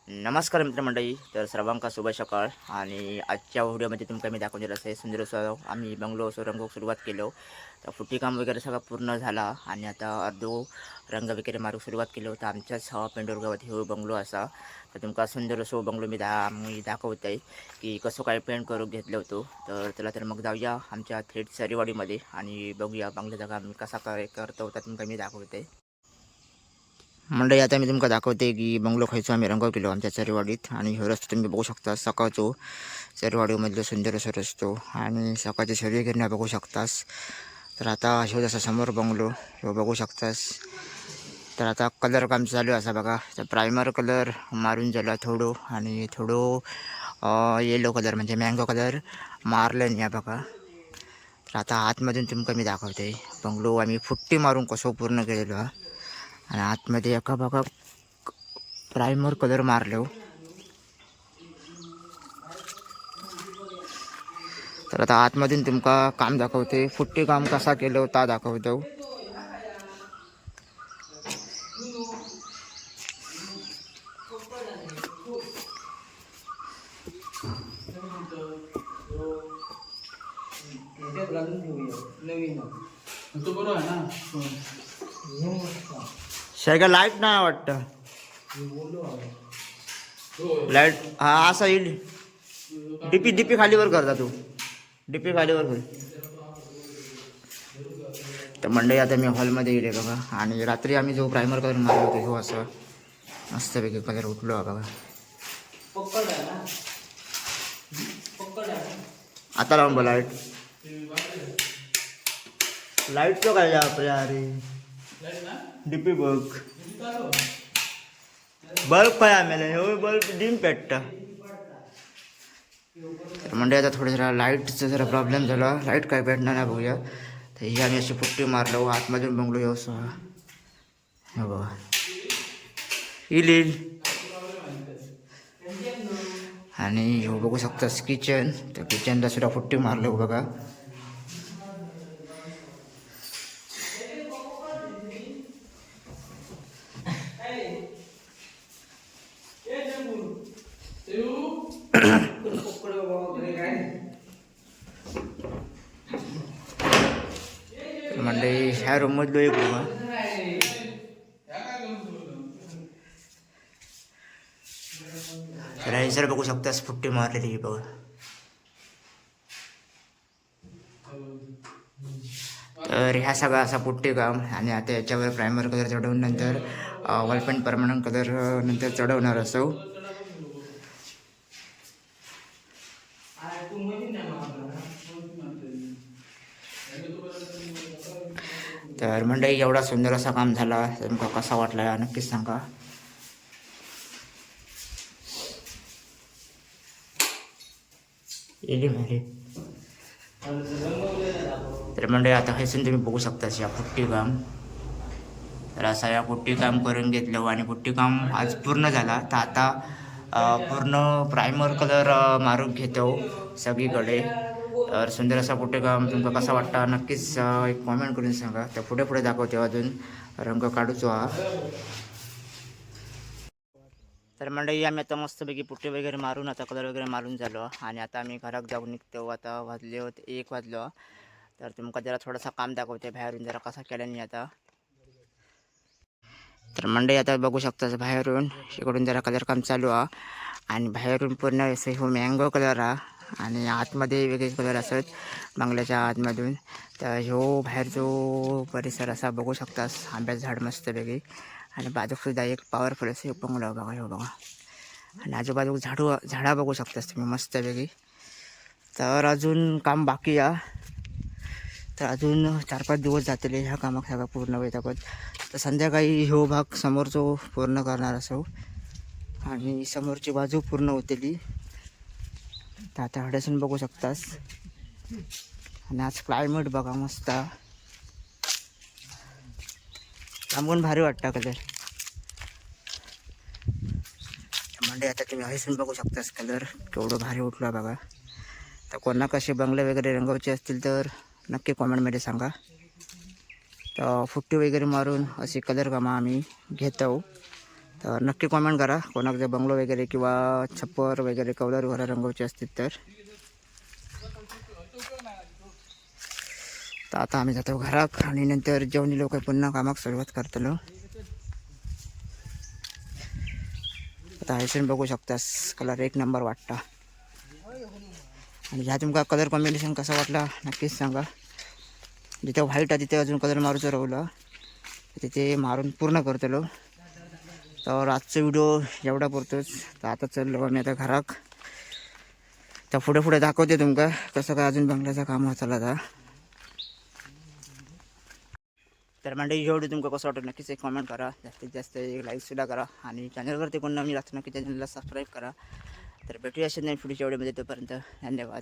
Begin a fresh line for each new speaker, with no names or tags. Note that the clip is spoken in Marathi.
नमस्कार मित्रमंडळी. तर सर्वांका शुभ सकाळ. आणि आजच्या व्हिडिओमध्ये तुमका मी दाखवून दिलं आहे सुंदर असं आम्ही बंगलो असं रंग सुरुवात केलो. तर फुटी काम वगैरे सगळं पूर्ण झाला आणि आता अर्धो रंग वगैरे मारूक सुरुवात केलो. तर आमच्याच पेंडोर गावात हो बंगलो असा. तर तुमका सुंदर असो बंगलो मी दाखवत आहे की कसं काय पेंट करून घेतलं होतो. तर चला तर मग जाऊया आमच्या थेट सरीवाडीमध्ये आणि बघूया बंगल्याचा काम कसा काय करतो. तर तुमका मी दाखवते मंडळी. आता मी तुमका दाखवते की बंगलो खायचो आम्ही रंग केलो आमच्या चरीवाडीत. आणि हे रस्तो तुम्ही बघू शकता सकाळचो चरीवाडीमधलो सुंदर असो रस्तो आणि सकाळचे सूर्यकिरण बघू शकतास. तर आता ह्यो जसा समोर बंगलो ह्यो बघू शकतास. तर आता कलर काम चालू असा बघा. तर प्रायमर कलर मारून झाला थोडं आणि थोडं येलो कलर म्हणजे मँगो कलर मारलं या बघा. तर आता आतमधून तुमका मी दाखवते बंगलो आम्ही फुट्टी मारून कसं पूर्ण केलेलो हा. आणि आतमध्ये एका बघा प्रायमर कलर मारलो. तर आता आतमधून तुमका काम दाखवते फुट्टी काम कसा केलं ता दाखवतो. शेगा लाईट नाही वाटतं. लाईट हा असा येईल. डीपी डीपी खालीवर करता तू डीपी खालीवर कर. तर मंडळी आता मी हॉलमध्ये गेले बघा. आणि रात्री आम्ही जो प्रायमर कलर मारलो होतो हो असं मस्तपैकी कलर उठलो बघा. आता लावून बघ लाईट. लाईटचं काय आपल्या अरे डीपी बघ. बल्ब काय आम्हाला हो बल्ब डिम पेटता. तर म्हणजे आता थोडं जरा लाईटचं जरा प्रॉब्लेम झाला. लाईट काय पेटणार नाही बघूया. तर ही आम्ही अशी फुट्टी मारलो आतमधून बंगलो येऊ सहा हे बघा येईल. आणि हो बघू शकतास किचन. तर किचनला सुद्धा फुट्टी मारलो बघा. म्हणजे ह्या रूम मधलो एक बघा. तर सर बघू शकतास फुट्टी मारलेली बघा. तर ह्या सगळा असा पुट्टी काम. आणि आता याच्यावर प्रायमर कलर चढवून नंतर वॉलपेंट परमनंट कलर नंतर चढवणार असो. तर मंडळी एवढा सुंदर असा काम झाला. तुमका कसा वाटला नक्कीच सांगा. तर मंडळी आता हैसून तुम्ही बघू शकता या पुट्टी काम. तर असं या पुट्टी काम करून घेतलं आणि पुट्टी काम आज पूर्ण झाला. तर आता पूर्ण प्रायमर कलर मारून घेतो सगळीकडे. तर सुंदर असा पुट्टी काम तुमका कसा वाटता नक्कीच एक कॉमेंट करून सांगा. तर पुढे पुढे दाखवतो अजून रंग काढूचो हा. तर मंडळी आम्ही आता मस्तपैकी पुट्टी वगैरे मारून आता कलर वगैरे मारून झालो. आणि आता आम्ही घरात जाऊन निघतो. आता वाजले होते 1 वाजलो. तर तुमका जरा थोडासा काम दाखवते बाहेरून जरा कसा केल्याने आता. तर मंडळी आता बघू शकता बाहेरून इकडून जरा कलर काम चालू आहे. आणि बाहेरून पूर्ण असं हो मँगो कलर आहे. आणि आतमध्ये वेगळे कलर असत बंगल्याच्या आतमधून. तर ह्यो बाहेर जो परिसर असा बघू शकतास आंब्याचं झाड मस्त वेगळी. आणि बाजूकसुद्धा एक पॉवरफुल असं बंगलो बघा ह्यो बघा. आणि आजूबाजू झाडा बघू शकतास तुम्ही मस्त वेगळी. तर अजून काम बाकी आहे. तर अजून 4-5 दिवस जातले ह्या कामाक सगळं पूर्ण वैतागत. तर संध्याकाळी ह्यो भाग समोरचो पूर्ण करणार असो. आणि समोरची बाजू पूर्ण होतेली. तर आता हडसून बघू शकतास. आणि आज क्लायमेट बघा मस्त थांबून भारी वाटतं कलर. म्हणजे आता तुम्ही हसून बघू शकतास कलर केवढं भारी उठला बघा. तर कोणा कसे बंगले वगैरे रंगवायचे असतील तर नक्की कॉमेंटमध्ये सांगा. तर फुट्टी वगैरे मारून असे कलर कामं आम्ही घेतो. तर नक्की कॉमेंट करा कोणाकडे बंगलो वगैरे किंवा छप्पर वगैरे कौलारू घरं रंगवायचे असतील तर. तर आता आम्ही जातो घरात आणि नंतर जेवणी लोक पुन्हा कामाक सुरुवात करतलो. आता हयसून बघू शकतास कलर एक नंबर वाटता. आणि ह्या तुमका कलर कॉम्बिनेशन कसा वाटला नक्कीच सांगा. जिथे व्हाईट आहे तिथे अजून कलर मारूचं राहिलं तिथे मारून पूर्ण करतलो. तर आजचा व्हिडिओ एवढा पुरतोच. तर आता चाललो आम्ही आता घराक. तर पुढे दाखवते तुमका कसं काय अजून बंगल्याचं काम चालला आता. तर मंडळी व्हिडिओ तुमका कसं वाटतं नक्कीच एक कॉमेंट करा. जास्तीत जास्त एक लाईकसुद्धा करा आणि चॅनलवरती कोण नवीन असतं नक्की चॅनलला सबस्क्राईब करा. तर भेटूया असेल नाही पुढच्या व्हिडिओमध्ये. तोपर्यंत धन्यवाद.